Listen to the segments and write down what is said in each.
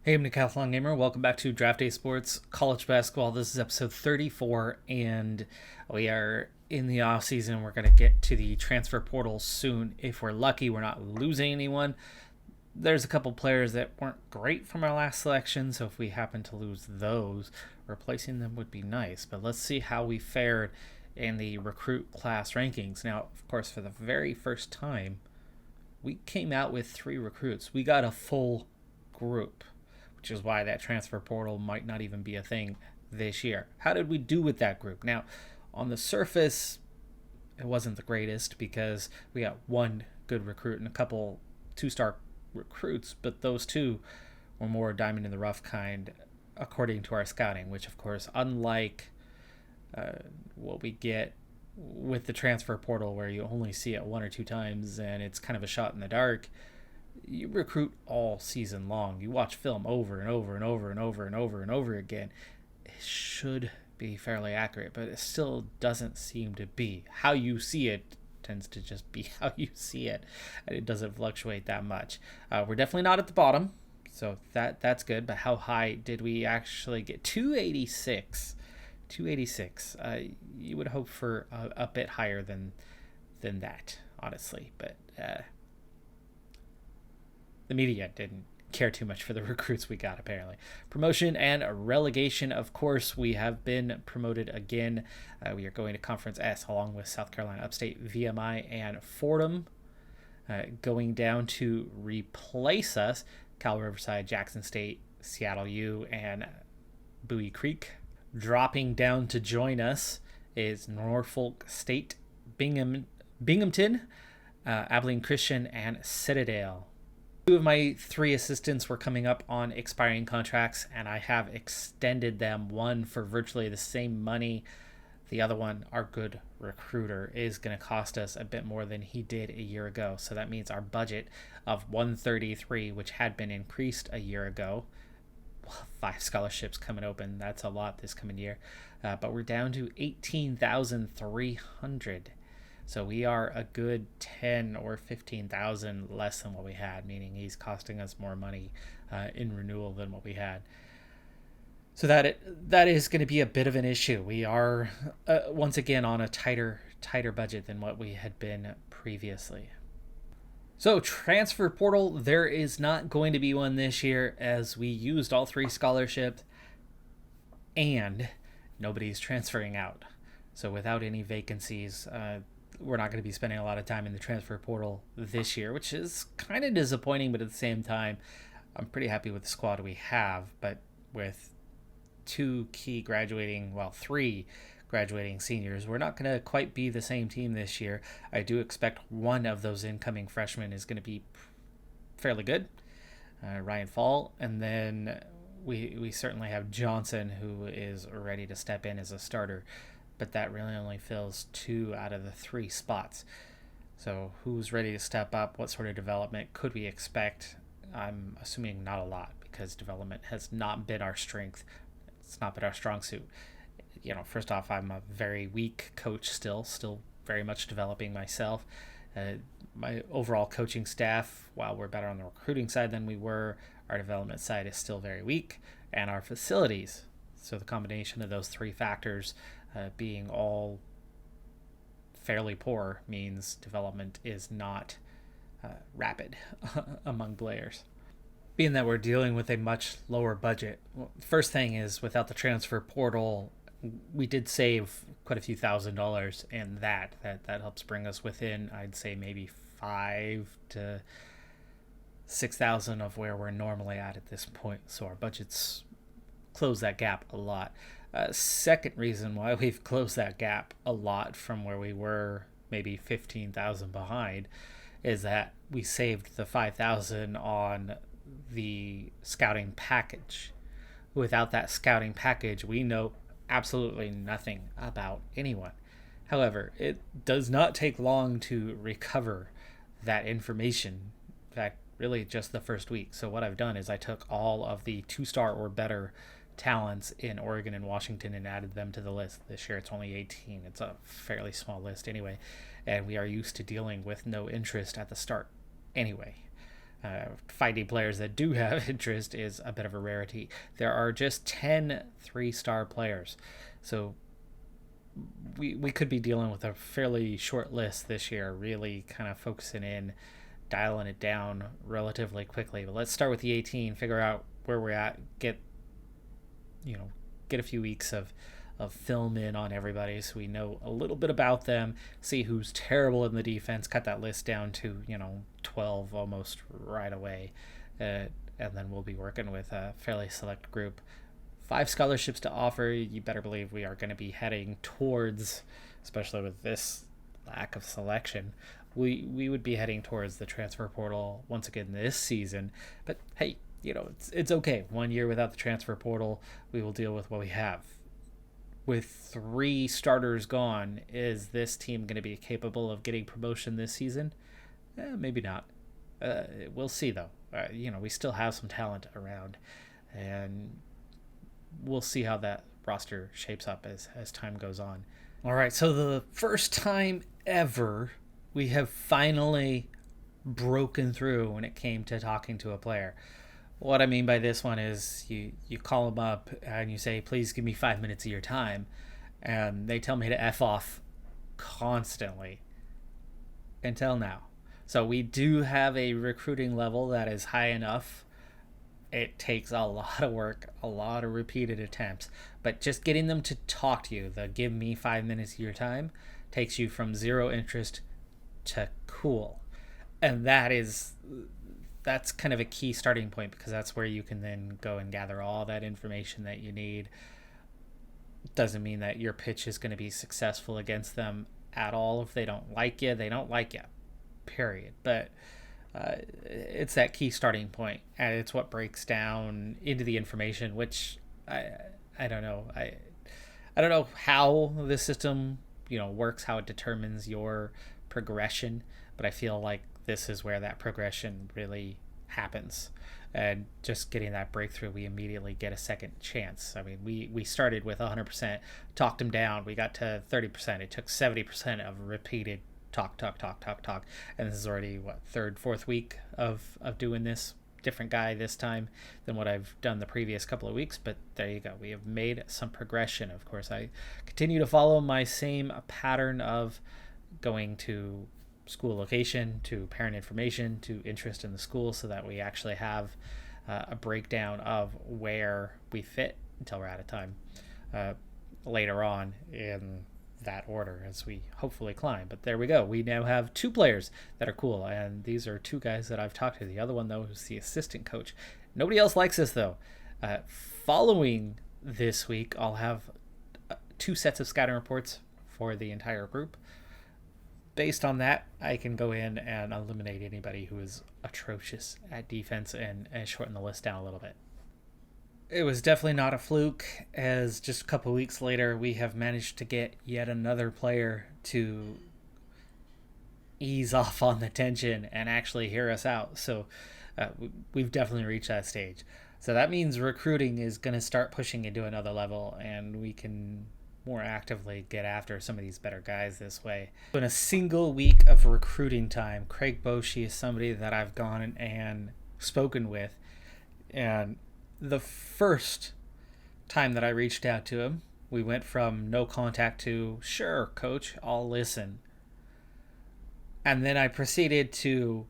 Hey, I'm Decathlon Gamer. Welcome back to Draft Day Sports College Basketball. This is episode 34, and we are in the offseason. We're going to get to the transfer portal soon. If we're lucky, we're not losing anyone. There's a couple players that weren't great from our last selection, so if we happen to lose those, replacing them would be nice. But let's see how we fared in the recruit class rankings. Now, of course, for the very first time, we came out with 3 recruits. We got a full group, which is why that transfer portal might not even be a thing this year. How did we do with that group? Now, on the surface, it wasn't the greatest because we got one good recruit and a couple 2-star recruits, but those 2 were more diamond in the rough kind according to our scouting, which, of course, unlike what we get with the transfer portal where you only see it 1 or 2 times and it's kind of a shot in the dark, you recruit all season long. You watch film over and over and over and over and over and over again. It should be fairly accurate, but it still doesn't seem to be. How you see it tends to just be how you see it, and it doesn't fluctuate that much. We're definitely not at the bottom, so that's good. But how high did we actually get? 286. 286. You would hope for a bit higher than that, honestly, but the media didn't care too much for the recruits we got, apparently. Promotion and relegation, of course, we have been promoted again. We are going to Conference S along with South Carolina Upstate, VMI, and Fordham. Going down to replace us, Cal Riverside, Jackson State, Seattle U, and Bowie Creek. Dropping down to join us is Norfolk State, Binghamton, Abilene Christian, and Citadel. 2 of my 3 assistants were coming up on expiring contracts, and I have extended them. One for virtually the same money. The other one, our good recruiter, is going to cost us a bit more than he did a year ago. So that means our budget of $133, which had been increased a year ago, 5 scholarships coming open. That's a lot this coming year. But we're down to $18,300. So we are a good 10 or 15,000 less than what we had, meaning he's costing us more money in renewal than what we had. So that is going to be a bit of an issue. We are once again on a tighter budget than what we had been previously. So transfer portal, there is not going to be one this year as we used all 3 scholarships and nobody's transferring out. So without any vacancies, we're not going to be spending a lot of time in the transfer portal this year, which is kind of disappointing, but at the same time, I'm pretty happy with the squad we have. But with 3 graduating seniors, we're not going to quite be the same team this year. I do expect one of those incoming freshmen is going to be fairly good, Ryan Fall, and then we certainly have Johnson, who is ready to step in as a starter. But that really only fills 2 out of the 3 spots. So who's ready to step up? What sort of development could we expect? I'm assuming not a lot because development has not been our strength. It's not been our strong suit. First off, I'm a very weak coach still very much developing myself. My overall coaching staff, while we're better on the recruiting side than we were, our development side is still very weak, and our facilities. So the combination of those 3 factors being all fairly poor means development is not rapid among players. Being that we're dealing with a much lower budget, first thing is without the transfer portal, we did save quite a few $1,000s, and that helps bring us within, I'd say, maybe $5,000 to $6,000 of where we're normally at this point. So our budgets close that gap a lot. Second reason why we've closed that gap a lot from where we were maybe 15,000 behind is that we saved the 5,000 on the scouting package. Without that scouting package, we know absolutely nothing about anyone. However, it does not take long to recover that information. In fact, really just the first week. So what I've done is I took all of the 2-star or better talents in Oregon and Washington and added them to the list. This year it's only 18. It's a fairly small list anyway, and we are used to dealing with no interest at the start anyway. Finding players that do have interest is a bit of a rarity. There are just 10 3-star players. So we could be dealing with a fairly short list this year, really kind of focusing in, dialing it down relatively quickly. But let's start with the 18, figure out where we're at, get a few weeks of film in on everybody so we know a little bit about them, see who's terrible in the defense, cut that list down to 12 almost right away, and then we'll be working with a fairly select group. 5 scholarships to offer. You better believe we are going to be heading towards, especially with this lack of selection, we would be heading towards the transfer portal once again this season. But hey, it's okay. 1 year without the transfer portal, we will deal with what we have. With 3 starters gone, is this team going to be capable of getting promotion this season? Maybe not. We'll see, though. We still have some talent around, and we'll see how that roster shapes up as time goes on. All right, so the first time ever we have finally broken through when it came to talking to a player. What I mean by this one is you call them up and you say, please give me 5 minutes of your time. And they tell me to F off constantly until now. So we do have a recruiting level that is high enough. It takes a lot of work, a lot of repeated attempts. But just getting them to talk to you, the give me 5 minutes of your time, takes you from zero interest to cool. And that's kind of a key starting point, because that's where you can then go and gather all that information that you need. Doesn't mean that your pitch is going to be successful against them at all. If they don't like you, they don't like you, period. But it's that key starting point, and it's what breaks down into the information, which I don't know. I don't know how the system works, how it determines your progression, but I feel like this is where that progression really happens. And just getting that breakthrough, we immediately get a second chance. I mean, we started with 100%, talked them down, we got to 30%. It took 70% of repeated talk. And this is already, third, fourth week of doing this. Different guy this time than what I've done the previous couple of weeks, but there you go. We have made some progression. Of course, I continue to follow my same pattern of going to school location, to parent information, to interest in the school, so that we actually have a breakdown of where we fit until we're out of time later on in that order as we hopefully climb. But there we go. We now have 2 players that are cool, and these are 2 guys that I've talked to. The other one, though, is the assistant coach. Nobody else likes this, though. Following this week, I'll have 2 sets of scouting reports for the entire group. Based on that, I can go in and eliminate anybody who is atrocious at defense and shorten the list down a little bit. It was definitely not a fluke, as just a couple weeks later, we have managed to get yet another player to ease off on the tension and actually hear us out. So we've definitely reached that stage. So that means recruiting is going to start pushing into another level, and we can more actively get after some of these better guys this way. In a single week of recruiting time, Craig BOSCHEE is somebody that I've gone and spoken with, and the first time that I reached out to him, we went from no contact to, sure, coach, I'll listen. And then I proceeded to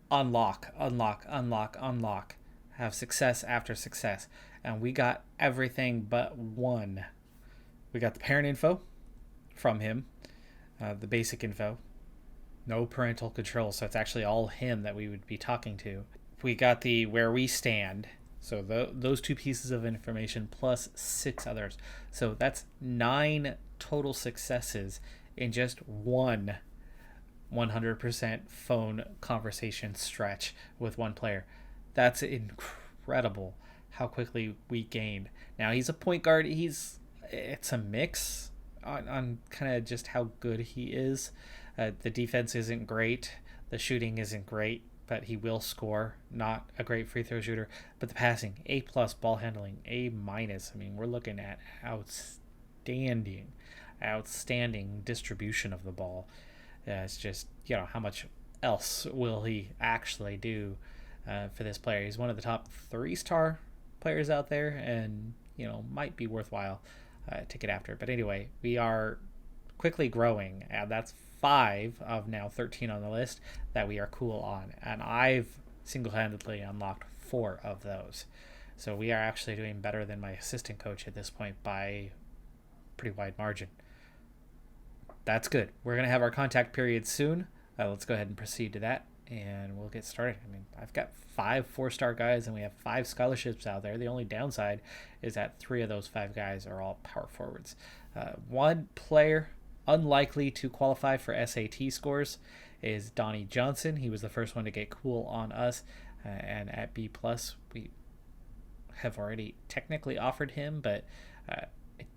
unlock, have success after success. And we got everything but one. We got the parent info from him, the basic info. No parental control, so it's actually all him that we would be talking to. We got the where we stand. So those 2 pieces of information plus 6 others. So that's 9 total successes in just one 100% phone conversation stretch with one player. That's incredible how quickly we gained. Now, he's a point guard. It's a mix on kind of just how good he is. The defense isn't great. The shooting isn't great, but he will score. Not a great free throw shooter, but the passing, A+, ball handling, A-. I mean, we're looking at outstanding distribution of the ball. It's just, how much else will he actually do for this player. He's one of the top 3-star players out there, and might be worthwhile to get after. But anyway, we are quickly growing, and that's 5 of now 13 on the list that we are cool on, and I've single-handedly unlocked 4 of those. So we are actually doing better than my assistant coach at this point by a pretty wide margin. That's good. We're going to have our contact period soon. Let's go ahead and proceed to that, and we'll get started. I mean, I've got 5 4-star guys, and we have 5 scholarships out there. The only downside is that 3 of those 5 guys are all power forwards. One player unlikely to qualify for SAT scores is Donnie Johnson. He was the first one to get cool on us, and at B+, we have already technically offered him, but I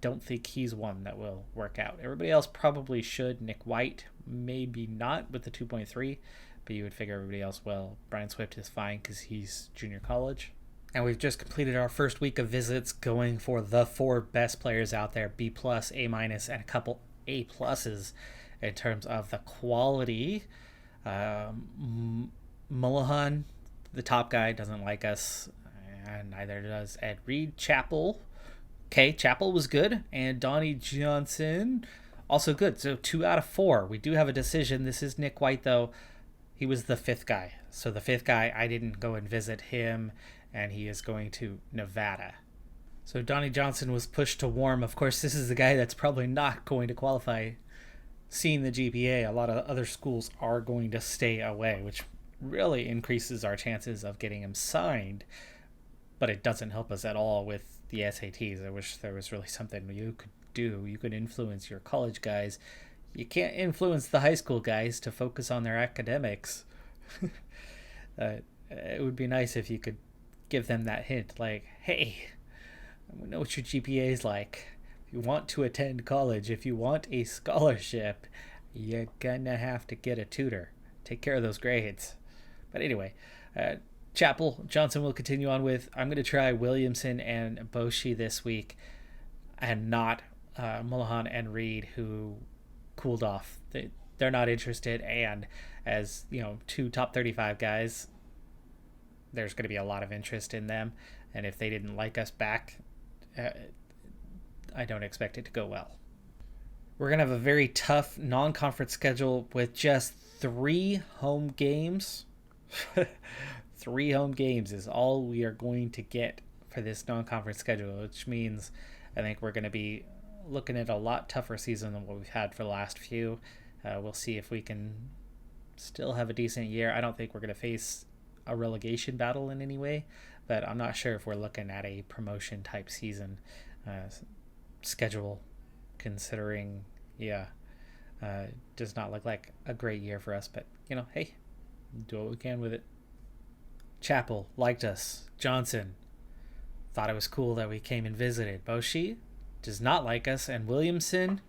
don't think he's one that will work out. Everybody else probably should. Nick White, maybe not with the 2.3, but you would figure everybody else will. Brian Swift is fine because he's junior college. And we've just completed our first week of visits, going for the 4 best players out there, B+, A-, and a couple A+ in terms of the quality. Mullahan, the top guy, doesn't like us, and neither does Ed Reed. Chappell was good, and Donnie Johnson also good. So 2 out of 4. We do have a decision. This is Nick White, though. He was the 5th guy. So the 5th guy, I didn't go and visit him, and he is going to Nevada. So Donnie Johnson was pushed to warm. Of course, this is the guy that's probably not going to qualify. Seeing the GPA, a lot of other schools are going to stay away, which really increases our chances of getting him signed. But it doesn't help us at all with the SATs. I wish there was really something you could do. You could influence your college guys. You can't influence the high school guys to focus on their academics. It would be nice if you could give them that hint, like, hey, I know what your GPA is like. If you want to attend college, if you want a scholarship, you're gonna have to get a tutor. Take care of those grades. But anyway, Chappell, Johnson will continue on with. I'm going to try Williamson and BOSCHEE this week, and not Mullahan and Reed, who cooled off. They're not interested, and as 2 top 35 guys, there's going to be a lot of interest in them, and if they didn't like us back, I don't expect it to go well. We're going to have a very tough non-conference schedule with just 3 home games. 3 home games is all we are going to get for this non-conference schedule, which means I think we're going to be looking at a lot tougher season than what we've had for the last few. We'll see if we can still have a decent year. I don't think we're going to face a relegation battle in any way, but I'm not sure if we're looking at a promotion type season schedule, considering does not look like a great year for us, but hey, do what we can with it. Chappell liked us. Johnson thought it was cool that we came and visited. BOSCHEE does not like us, and Williamson,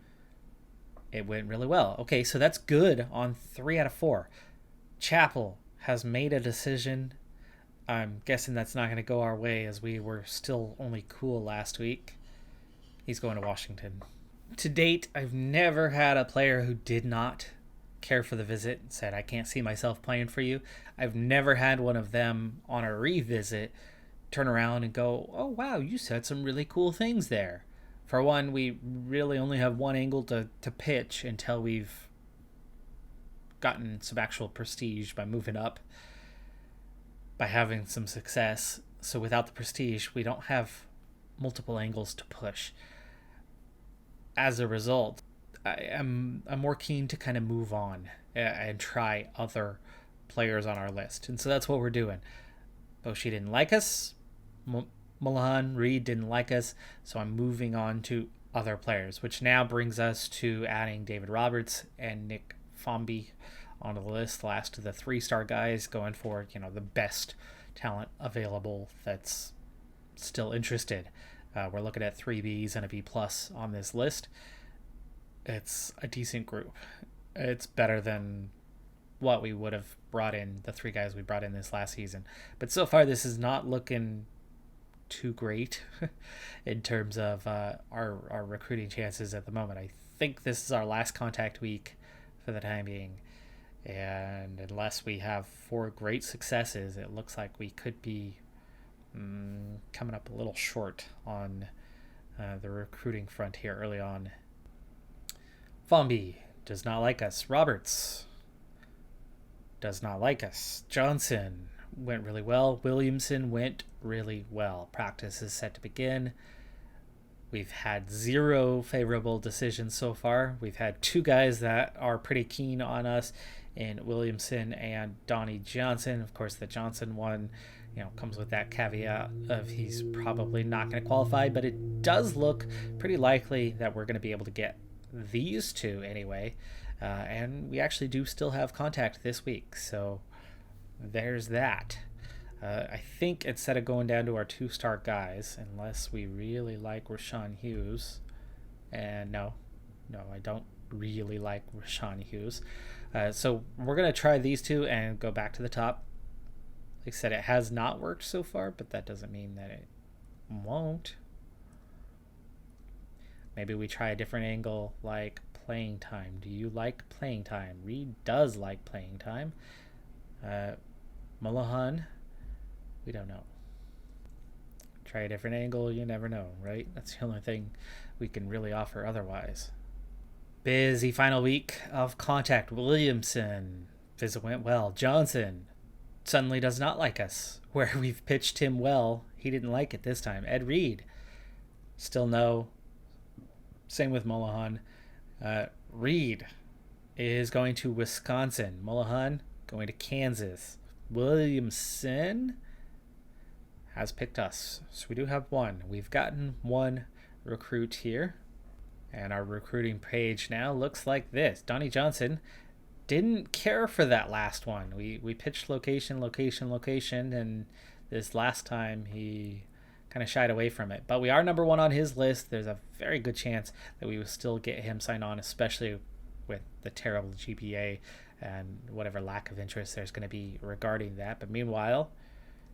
it went really well. Okay, so that's good on 3 out of 4. Chappell has made a decision. I'm guessing that's not going to go our way, as we were still only cool last week. He's going to Washington. To date, I've never had a player who did not care for the visit and said, I can't see myself playing for you. I've never had one of them on a revisit turn around and go, oh wow, you said some really cool things there. For one, we really only have one angle to pitch until we've gotten some actual prestige by moving up, by having some success. So without the prestige, we don't have multiple angles to push. As a result, I'm more keen to kind of move on and try other players on our list. And so that's what we're doing. BOSCHEE didn't like us. Mullahan, Reed didn't like us. So I'm moving on to other players, which now brings us to adding David Roberts and Nick Fomby onto the list. Last of the 3-star guys, going for, the best talent available that's still interested. We're looking at 3 Bs and a B+ on this list. It's a decent group. It's better than what we would have brought in, the 3 guys we brought in this last season. But so far, this is not looking too great in terms of our recruiting chances at the moment. I think this is our last contact week for the time being. And unless we have 4 great successes, it looks like we could be coming up a little short on the recruiting front here early on. Fomby does not like us. Roberts does not like us. Johnson went really well. Williamson went really well. Practice is set to begin. We've had 0 favorable decisions so far. We've had 2 guys that are pretty keen on us in Williamson and Donnie Johnson. Of course, the Johnson one, comes with that caveat of he's probably not going to qualify, but it does look pretty likely that we're going to be able to get these 2 anyway. And we actually do still have contact this week, so there's that. I think instead of going down to our 2-star guys, unless we really like RASHAWN HUGHES, and no, I don't really like RASHAWN HUGHES. So we're going to try these 2 and go back to the top. Like I said, it has not worked so far, but that doesn't mean that it won't. Maybe we try a different angle, like playing time. Do you like playing time? Reed does like playing time. Mullahan, we don't know. Try a different angle, you never know, right? That's the only thing we can really offer otherwise. Busy final week of contact. Williamson, visit went well. Johnson suddenly does not like us. Where we've pitched him well, he didn't like it this time. Ed Reed, still no. Same with Mullahan. Reed is going to Wisconsin. Mullahan going to Kansas. Williamson has picked us. So we do have 1. We've gotten 1 recruit here. And our recruiting page now looks like this. Donnie Johnson didn't care for that last one. We pitched location, and this last time he kind of shied away from it. But we are number 1 on his list. There's a very good chance that we will still get him signed on, especially with the terrible GPA and whatever lack of interest there's going to be regarding that. But meanwhile,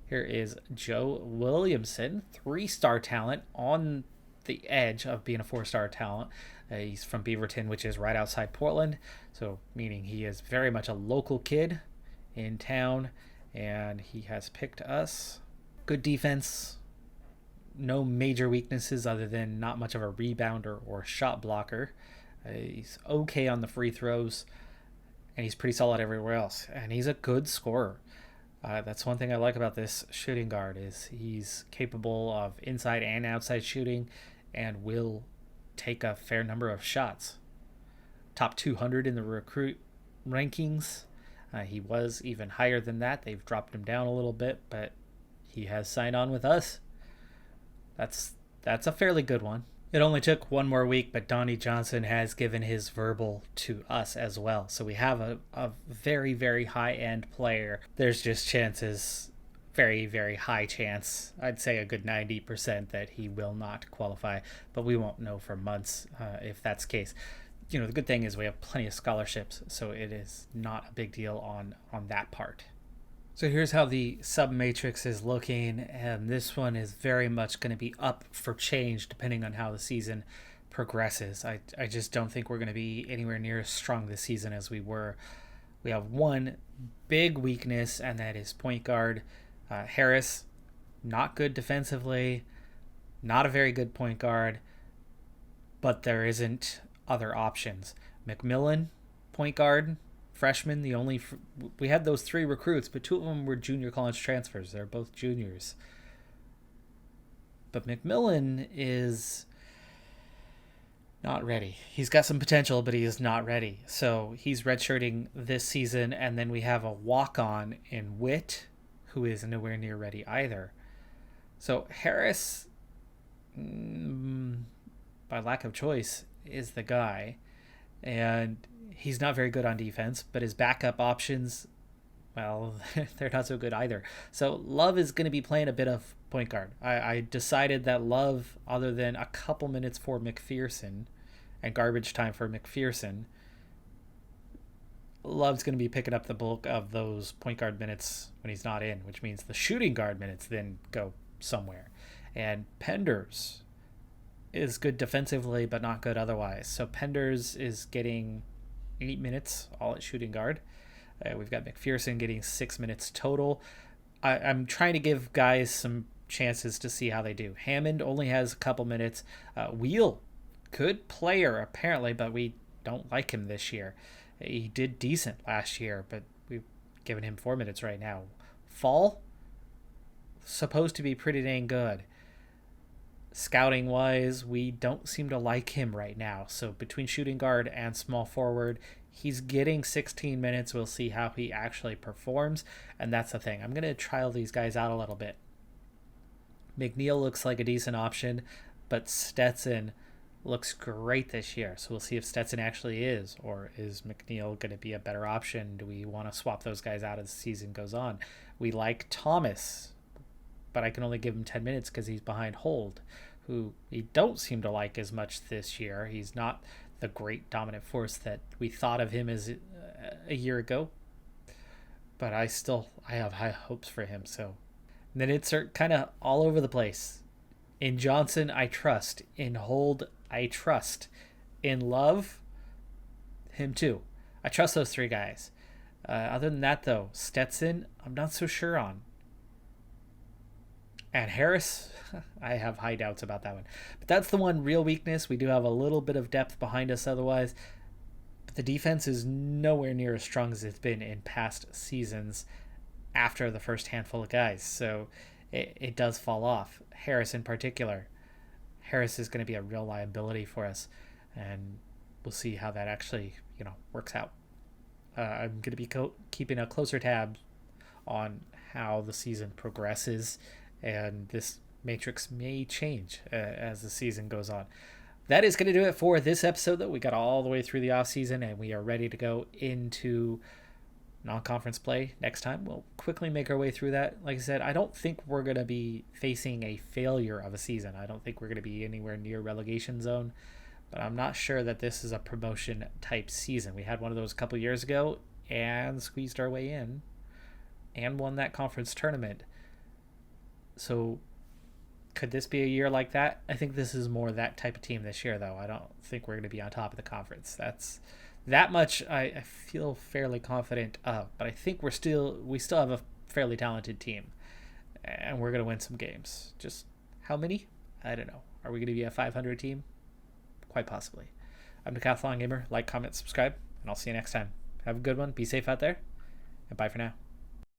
here is Joe Williamson, 3-star talent on the edge of being a 4-star talent. He's from Beaverton, which is right outside Portland, so meaning he is very much a local kid in town, and he has picked us. Good defense, no major weaknesses other than not much of a rebounder or shot blocker. He's okay on the free throws, and he's pretty solid everywhere else, and he's a good scorer. That's one thing I like about this shooting guard is he's capable of inside and outside shooting and will take a fair number of shots. Top 200 in the recruit rankings. He was even higher than that. They've dropped him down a little bit, but he has signed on with us. That's a fairly good one. It only took 1 more week, but Donnie Johnson has given his verbal to us as well. So we have a very, very high-end player. There's just chances, very, very high chance, I'd say a good 90% that he will not qualify. But we won't know for months if that's the case. The good thing is we have plenty of scholarships, so it is not a big deal on that part. So here's how the sub-matrix is looking, and this one is very much going to be up for change depending on how the season progresses. I just don't think we're going to be anywhere near as strong this season as we were. We have 1 big weakness, and that is point guard. Harris, not good defensively, not a very good point guard, but there isn't other options. McMillan, point guard, freshman, we had those 3 recruits, but 2 of them were junior college transfers. They're both juniors. But McMillan is not ready. He's got some potential, but he is not ready. So he's redshirting this season, and then we have a walk-on in Witt, who is nowhere near ready either. So Harris, by lack of choice, is the guy, and he's not very good on defense, but his backup options, well, they're not so good either. So Love is going to be playing a bit of point guard. I decided that Love, other than a couple minutes for McPherson and garbage time for McPherson, Love's going to be picking up the bulk of those point guard minutes when he's not in, which means the shooting guard minutes then go somewhere. And Penders is good defensively, but not good otherwise. So Penders is getting 8 minutes all at shooting guard. We've got McPherson getting 6 minutes total. I'm trying to give guys some chances to see how they do. Hammond only has a couple minutes. Wheel, good player apparently, but we don't like him this year. He did decent last year, but we've given him 4 minutes right now. Fall, supposed to be pretty dang good. Scouting wise, we don't seem to like him right now. So between shooting guard and small forward, he's getting 16 minutes. We'll see how he actually performs. And that's the thing. I'm going to trial these guys out a little bit. McNeil looks like a decent option, but Stetson looks great this year. So we'll see if Stetson actually is, or is McNeil going to be a better option? Do we want to swap those guys out as the season goes on? We like Thomas, but I can only give him 10 minutes because he's behind Hold, who we don't seem to like as much this year. He's not the great dominant force that we thought of him as a year ago, but I have high hopes for him. So and then it's kind of all over the place. In Johnson, I trust. In Hold, I trust. In Love, him too. I trust those three guys. Other than that, though, Stetson, I'm not so sure on. And Harris, I have high doubts about that one. But that's the one real weakness. We do have a little bit of depth behind us otherwise. But the defense is nowhere near as strong as it's been in past seasons after the first handful of guys. So it does fall off. Harris in particular. Harris is going to be a real liability for us. And we'll see how that actually, works out. I'm going to be keeping a closer tab on how the season progresses. And this matrix may change as the season goes on. That is going to do it for this episode, though. We got all the way through the offseason, and we are ready to go into non-conference play next time. We'll quickly make our way through that. Like I said, I don't think we're going to be facing a failure of a season. I don't think we're going to be anywhere near relegation zone, but I'm not sure that this is a promotion-type season. We had one of those a couple years ago and squeezed our way in and won that conference tournament. So could this be a year like that? I think this is more that type of team this year, though. I don't think we're going to be on top of the conference. That much I feel fairly confident of. But I think we still have a fairly talented team, and we're going to win some games. Just how many? I don't know. Are we going to be a 500 team? Quite possibly. I'm Decathlon Gamer. Like, comment, subscribe, and I'll see you next time. Have a good one. Be safe out there, and bye for now.